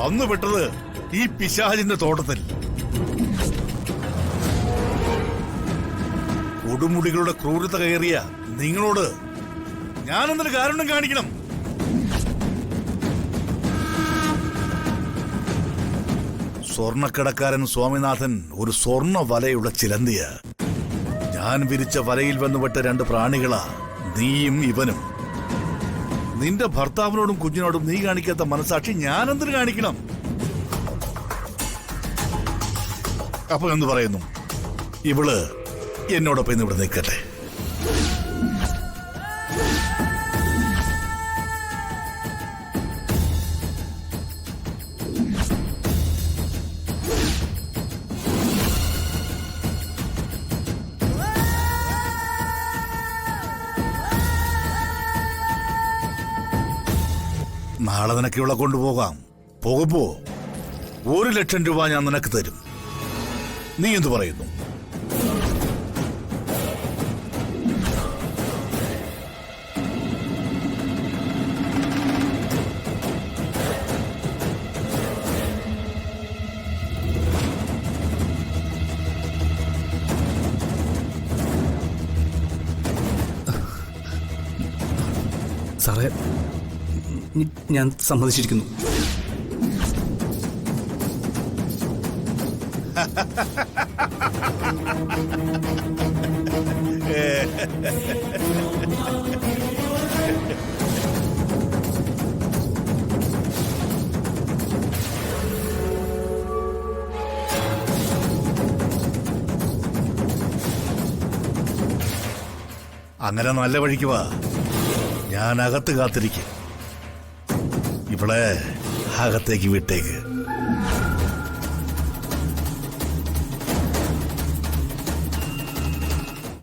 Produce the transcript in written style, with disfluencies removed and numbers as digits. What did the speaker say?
വന്നു വിട്ടത് ഈ പിശാചിന്റെ തോട്ടത്തിൽ. കൊടുമുടികളുടെ ക്രൂരത കയറിയ നിങ്ങളോട് ഞാനെന്തൊരു കാരണം കാണിക്കണം? സ്വർണക്കടക്കാരൻ സ്വാമിനാഥൻ ഒരു സ്വർണ വലയുള്ള ചിലന്തിയ. ഞാൻ വിരിച്ച വലയിൽ വന്നുവിട്ട രണ്ട് പ്രാണികളാ നീയും ഇവനും. നിന്റെ ഭർത്താവിനോടും കുഞ്ഞിനോടും നീ കാണിക്കാത്ത മനസാക്ഷി ഞാനെന്തിനു കാണിക്കണം? അപ്പൊ എന്ത് പറയുന്നു? ഇവള് എന്നോടൊപ്പം ഇന്ന് ഇവിടെ നിൽക്കട്ടെ. നാളെ നിനക്ക് ഇവളെ കൊണ്ടുപോകാം. പോകുമ്പോ 1,00,000 രൂപ ഞാൻ നിനക്ക് തരും. നീ എന്തു പറയുന്നു? സാറേ, ഞാൻ സമ്മതിച്ചിരിക്കുന്നു. അങ്ങനെ നല്ല വഴിക്ക് വാ. ഞാൻ അകത്ത് കാത്തിരിക്കും. ഇവളെ അകത്തേക്ക് വിട്ടേക്ക്.